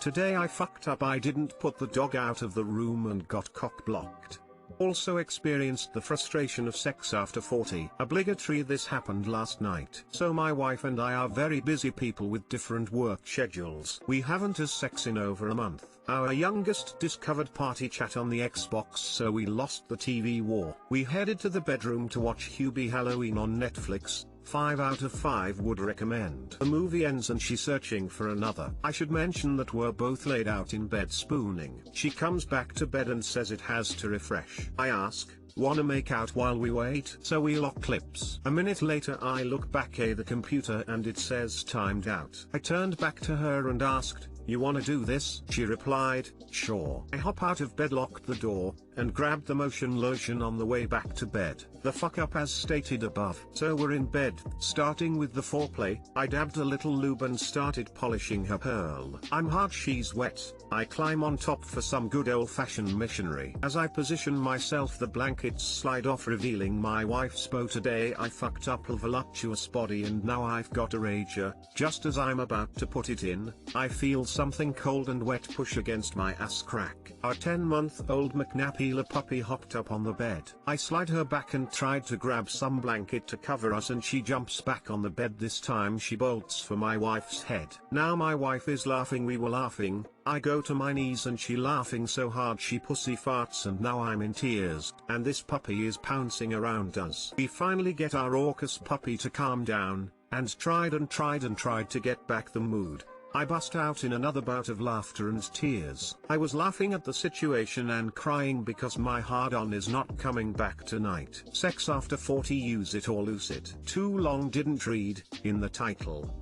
Today I fucked up. I didn't put the dog out of the room and got cock-blocked. Also experienced the frustration of sex after 40. Obligatory. This happened last night. So my wife and I are very busy people with different work schedules. We haven't had sex in over a month. Our youngest discovered party chat on the Xbox, so we lost the TV war. We headed to the bedroom to watch Hubie Halloween on Netflix. 5 out of 5 would recommend. The movie ends and she's searching for another. I should mention that we're both laid out in bed spooning. She comes back to bed and says it has to refresh. I ask, wanna make out while we wait? So we lock clips. A minute later I look back at the computer and it says timed out. I turned back to her and asked, you wanna do this? She replied, sure. I hop out of bed, locked the door, and grabbed the motion lotion on the way back to bed. The fuck up as stated above. So we're in bed, starting with the foreplay. I dabbed a little lube and started polishing her pearl. I'm hard, she's wet. I climb on top for some good old-fashioned missionary. As I position myself, the blankets slide off, revealing my wife's bow. Today I fucked up a voluptuous body and now I've got a rager. Just as I'm about to put it in, I feel something cold and wet push against my ass crack. Our 10-month-old McNappy puppy hopped up on the bed. I slide her back and tried to grab some blanket to cover us, and she jumps back on the bed. This time she bolts for my wife's head. Now my wife is laughing, we were laughing. I go to my knees and she laughing so hard she pussy farts, and now I'm in tears, and this puppy is pouncing around us. We finally get our raucous puppy to calm down, and tried to get back the mood. I bust out in another bout of laughter and tears. I was laughing at the situation and crying because my hard-on is not coming back tonight. Sex after 40, use it or lose it. Too long didn't read, in the title.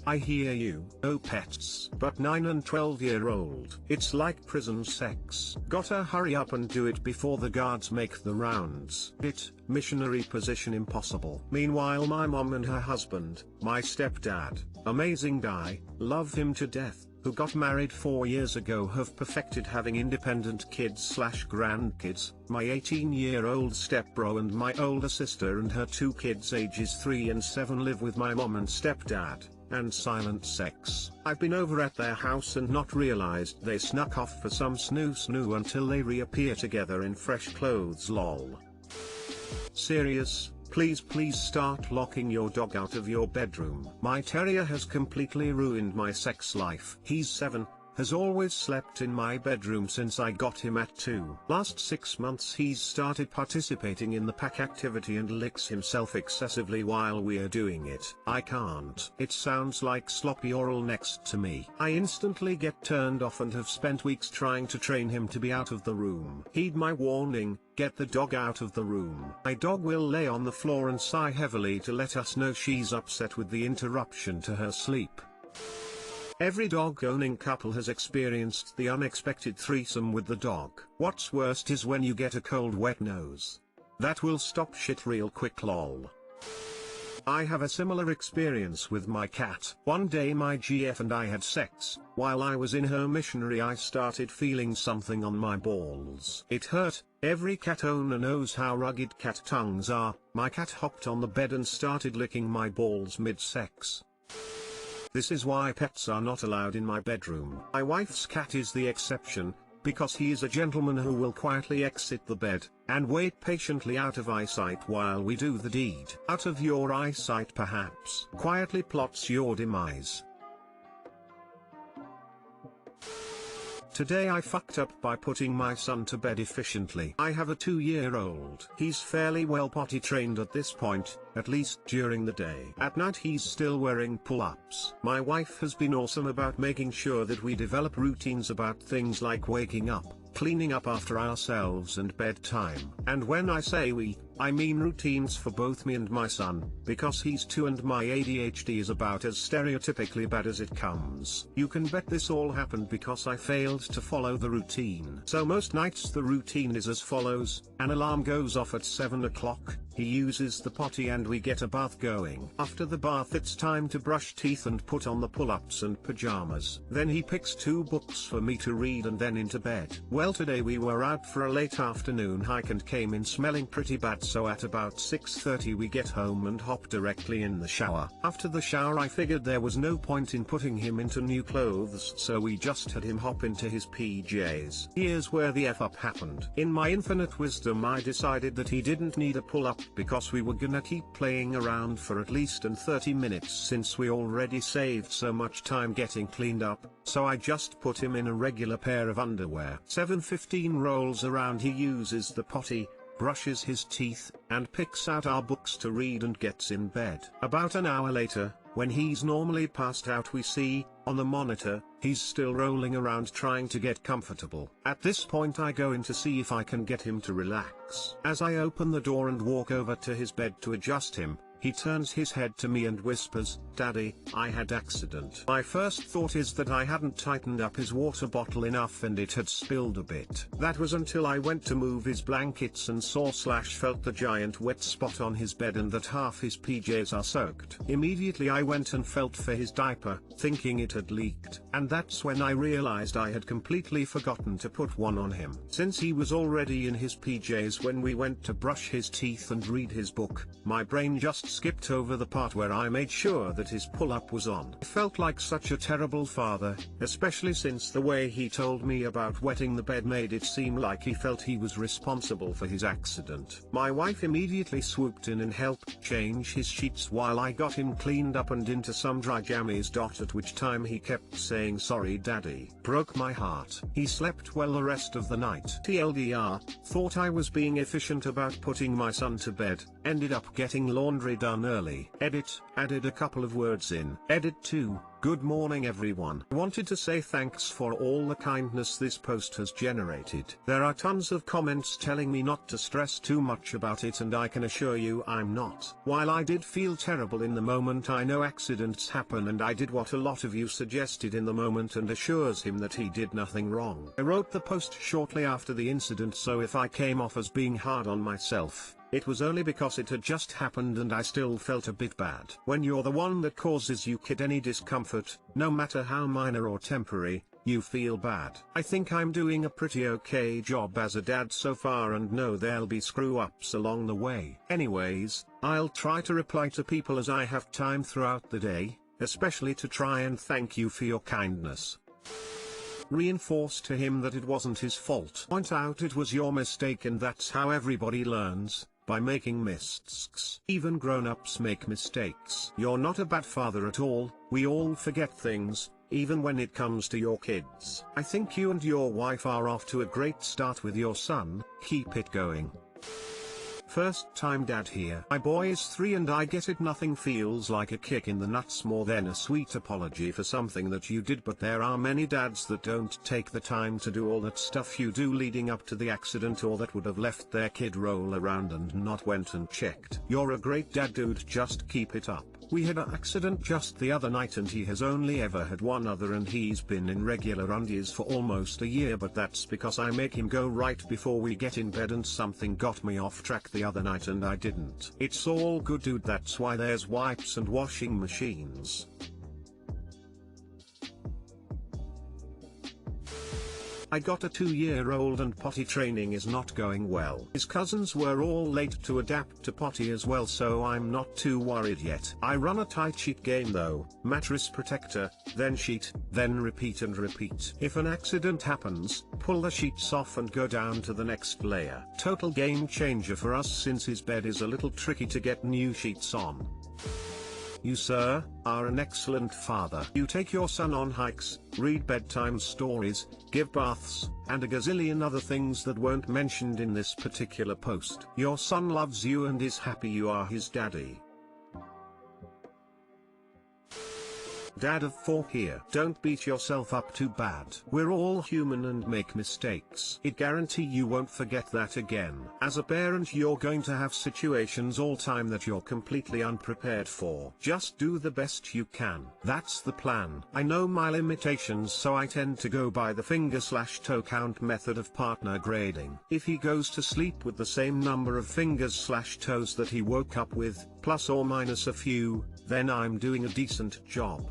I hear you, oh pets, but 9 and 12-year-old. It's like prison sex. Gotta hurry up and do it before the guards make the rounds. Missionary position impossible. Meanwhile my mom and her husband, my stepdad, amazing guy, love him to death, who got married 4 years ago, have perfected having independent kids/grandkids. My 18-year-old stepbro and my older sister and her 2 kids ages 3 and 7 live with my mom and stepdad, and silent sex. I've been over at their house and not realized they snuck off for some snoo until they reappear together in fresh clothes, lol. Serious, please start locking your dog out of your bedroom. My terrier has completely ruined my sex life. He's 7, has always slept in my bedroom since I got him at 2. Last 6 months he's started participating in the pack activity and licks himself excessively while we're doing it. I can't. It sounds like sloppy oral next to me. I instantly get turned off and have spent weeks trying to train him to be out of the room. Heed my warning, get the dog out of the room. My dog will lay on the floor and sigh heavily to let us know she's upset with the interruption to her sleep. Every dog-owning couple has experienced the unexpected threesome with the dog. What's worst is when you get a cold wet nose. That will stop shit real quick, lol. I have a similar experience with my cat. One day my GF and I had sex. While I was in her missionary I started feeling something on my balls. It hurt. Every cat owner knows how rugged cat tongues are. My cat hopped on the bed and started licking my balls mid-sex. This is why pets are not allowed in my bedroom. My wife's cat is the exception, because he is a gentleman who will quietly exit the bed, and wait patiently out of eyesight while we do the deed. Out of your eyesight perhaps. Quietly plots your demise. Today I fucked up by putting my son to bed efficiently. I have a 2-year-old. He's fairly well potty trained at this point, at least during the day. At night he's still wearing pull-ups. My wife has been awesome about making sure that we develop routines about things like waking up, cleaning up after ourselves and bedtime. And when I say we, I mean routines for both me and my son, because he's 2 and my ADHD is about as stereotypically bad as it comes. You can bet this all happened because I failed to follow the routine. So most nights the routine is as follows: an alarm goes off at 7 o'clock, he uses the potty and we get a bath going. After the bath it's time to brush teeth and put on the pull-ups and pajamas. Then he picks 2 books for me to read and then into bed. Well, today we were out for a late afternoon hike and came in smelling pretty bad, so at about 6:30 we get home and hop directly in the shower. After the shower I figured there was no point in putting him into new clothes, so we just had him hop into his PJs. Here's where the F up happened. In my infinite wisdom I decided that he didn't need a pull-up because we were gonna keep playing around for at least 30 minutes since we already saved so much time getting cleaned up, so I just put him in a regular pair of underwear. 7:15 rolls around, he uses the potty, brushes his teeth, and picks out our books to read and gets in bed. About an hour later, when he's normally passed out, we see, on the monitor, he's still rolling around trying to get comfortable. At this point I go in to see if I can get him to relax. As I open the door and walk over to his bed to adjust him, he turns his head to me and whispers, "Daddy, I had accident." My first thought is that I hadn't tightened up his water bottle enough and it had spilled a bit. That was until I went to move his blankets and felt the giant wet spot on his bed and that half his PJs are soaked. Immediately I went and felt for his diaper, thinking it had leaked. And that's when I realized I had completely forgotten to put one on him. Since he was already in his PJs when we went to brush his teeth and read his book, my brain just skipped over the part where I made sure that his pull-up was on. I felt like such a terrible father, especially since the way he told me about wetting the bed made it seem like he felt he was responsible for his accident. My wife immediately swooped in and helped change his sheets while I got him cleaned up and into some dry jammies. At which time he kept saying "sorry daddy." Broke my heart. He slept well the rest of the night. TLDR, thought I was being efficient about putting my son to bed, ended up getting laundry done early. Edit, added a couple of words in. Edit 2, good morning everyone. Wanted to say thanks for all the kindness this post has generated. There are tons of comments telling me not to stress too much about it, and I can assure you I'm not. While I did feel terrible in the moment, I know accidents happen and I did what a lot of you suggested in the moment and assures him that he did nothing wrong. I wrote the post shortly after the incident, so if I came off as being hard on myself, it was only because it had just happened and I still felt a bit bad. When you're the one that causes your kid any discomfort, no matter how minor or temporary, you feel bad. I think I'm doing a pretty okay job as a dad so far and know there'll be screw-ups along the way. Anyways, I'll try to reply to people as I have time throughout the day, especially to try and thank you for your kindness. Reinforce to him that it wasn't his fault. Point out it was your mistake, and that's how everybody learns, by making mistakes. Even grown-ups make mistakes. You're not a bad father at all. We all forget things, even when it comes to your kids. I think you and your wife are off to a great start with your son. Keep it going. First time dad here. My boy is 3 and I get it, nothing feels like a kick in the nuts more than a sweet apology for something that you did, but there are many dads that don't take the time to do all that stuff you do leading up to the accident, or that would have left their kid roll around and not went and checked. You're a great dad, dude, just keep it up. We had an accident just the other night and he has only ever had one other, and he's been in regular undies for almost a year, but that's because I make him go right before we get in bed, and something got me off track the other night and I didn't. It's all good, dude, that's why there's wipes and washing machines. I got a 2-year-old and potty training is not going well. His cousins were all late to adapt to potty as well, so I'm not too worried yet. I run a tight sheet game though, mattress protector, then sheet, then repeat and repeat. If an accident happens, pull the sheets off and go down to the next layer. Total game changer for us since his bed is a little tricky to get new sheets on. You, sir, are an excellent father. You take your son on hikes, read bedtime stories, give baths, and a gazillion other things that weren't mentioned in this particular post. Your son loves you and is happy you are his daddy. Dad of 4 here. Don't beat yourself up too bad. We're all human and make mistakes. It guarantee you won't forget that again. As a parent, you're going to have situations all time that you're completely unprepared for. Just do the best you can. That's the plan. I know my limitations, so I tend to go by the finger/toe count method of partner grading. If he goes to sleep with the same number of fingers/toes that he woke up with, plus or minus a few, then I'm doing a decent job.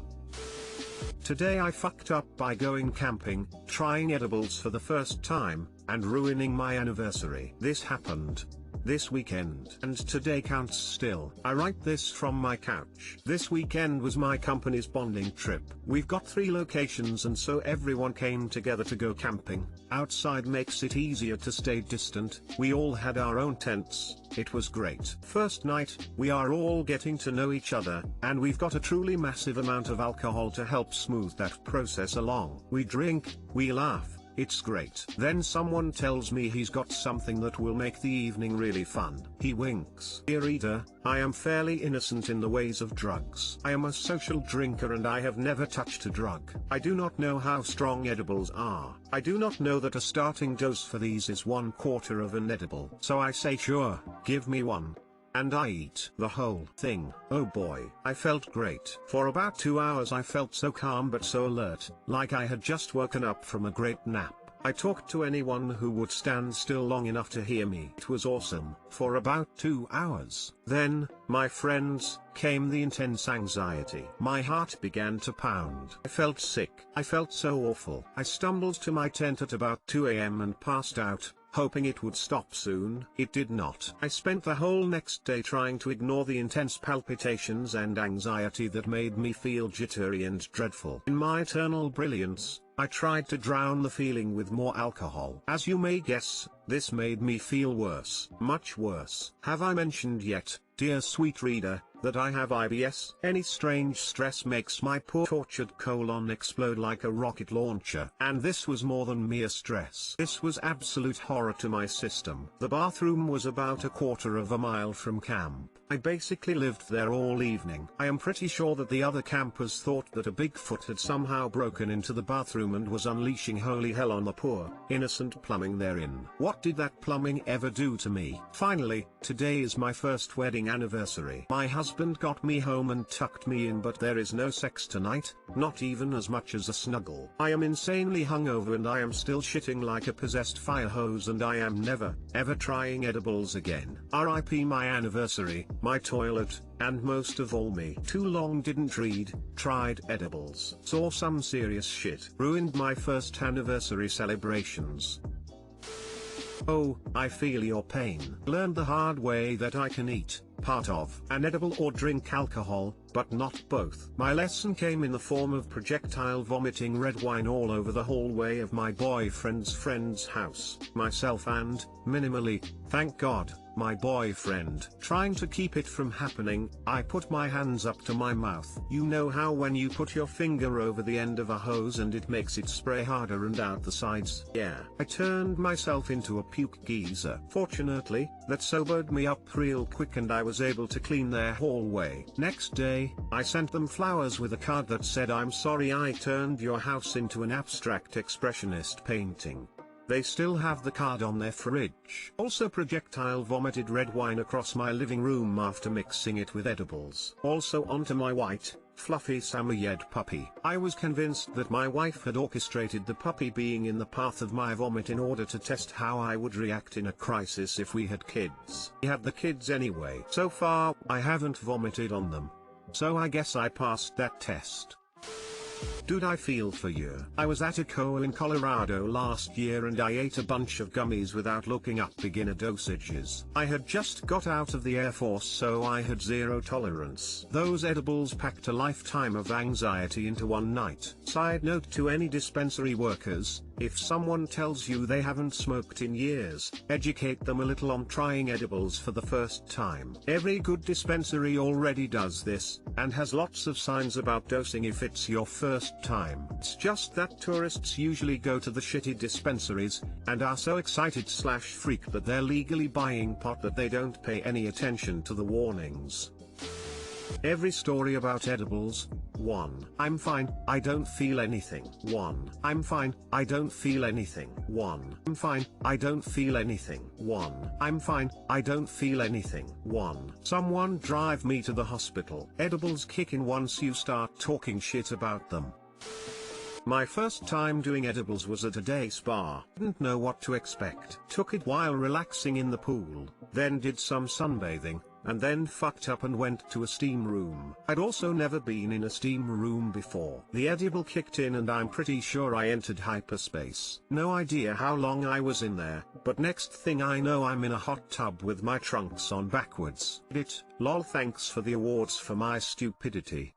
Today I fucked up by going camping, trying edibles for the first time, and ruining my anniversary. This happened this weekend, and today counts still. I write this from my couch. This weekend was my company's bonding trip. We've got 3 locations, and so everyone came together to go camping. Outside makes it easier to stay distant. We all had our own tents. It was great. First night, we are all getting to know each other, and we've got a truly massive amount of alcohol to help smooth that process along. We drink, we laugh. It's great. Then someone tells me he's got something that will make the evening really fun. He winks. Dear reader, I am fairly innocent in the ways of drugs. I am a social drinker and I have never touched a drug. I do not know how strong edibles are. I do not know that a starting dose for these is 1/4 of an edible. So I say sure, give me one. And I eat the whole thing. Oh boy, I felt great. For about 2 hours I felt so calm but so alert, like I had just woken up from a great nap. I talked to anyone who would stand still long enough to hear me. It was awesome. For about 2 hours. Then, my friends, came the intense anxiety. My heart began to pound. I felt sick. I felt so awful. I stumbled to my tent at about 2 a.m. and passed out, hoping it would stop soon. It did not. I spent the whole next day trying to ignore the intense palpitations and anxiety that made me feel jittery and dreadful. In my eternal brilliance, I tried to drown the feeling with more alcohol. As you may guess, this made me feel worse. Much worse. Have I mentioned yet, dear sweet reader, that I have IBS? Any strange stress makes my poor tortured colon explode like a rocket launcher. And this was more than mere stress. This was absolute horror to my system. The bathroom was about 1/4 of a mile from camp. I basically lived there all evening. I am pretty sure that the other campers thought that a Bigfoot had somehow broken into the bathroom and was unleashing holy hell on the poor, innocent plumbing therein. What did that plumbing ever do to me? Finally, today is my first wedding anniversary. My husband got me home and tucked me in, but there is no sex tonight, not even as much as a snuggle. I am insanely hungover and I am still shitting like a possessed fire hose, and I am never, ever trying edibles again. RIP my anniversary, my toilet, and most of all me. Too long didn't read, tried edibles, saw some serious shit, ruined my first anniversary celebrations. Oh, I feel your pain. Learned the hard way that I can eat part of an edible or drink alcohol, but not both. My lesson came in the form of projectile vomiting red wine all over the hallway of my boyfriend's friend's house. Myself and, minimally, thank God, my boyfriend. Trying to keep it from happening, I put my hands up to my mouth. You know how when you put your finger over the end of a hose and it makes it spray harder and out the sides? Yeah. I turned myself into a puke geyser. Fortunately, that sobered me up real quick and I was able to clean their hallway. Next day, I sent them flowers with a card that said, "I'm sorry I turned your house into an abstract expressionist painting." They still have the card on their fridge. Also projectile vomited red wine across my living room after mixing it with edibles. Also onto my white, fluffy Samoyed puppy. I was convinced that my wife had orchestrated the puppy being in the path of my vomit in order to test how I would react in a crisis if we had kids. We had the kids anyway. So far, I haven't vomited on them. So I guess I passed that test. Dude, I feel for you. I was at a co in Colorado last year and I ate a bunch of gummies without looking up beginner dosages. I had just got out of the Air Force, so I had zero tolerance. Those edibles packed a lifetime of anxiety into one night. Side note to any dispensary workers, if someone tells you they haven't smoked in years, educate them a little on trying edibles for the first time. Every good dispensary already does this, and has lots of signs about dosing if it's your first time. It's just that tourists usually go to the shitty dispensaries, and are so excited/freaked that they're legally buying pot that they don't pay any attention to the warnings. Every story about edibles. 1. I'm fine, I don't feel anything. 1. I'm fine, I don't feel anything. 1. I'm fine, I don't feel anything. 1. I'm fine, I don't feel anything. 1. Someone drive me to the hospital. Edibles kick in once you start talking shit about them. My first time doing edibles was at a day spa. Didn't know what to expect. Took it while relaxing in the pool, then did some sunbathing, and then fucked up and went to a steam room. I'd also never been in a steam room before. The edible kicked in and I'm pretty sure I entered hyperspace. No idea how long I was in there, but next thing I know I'm in a hot tub with my trunks on backwards. Lol, thanks for the awards for my stupidity.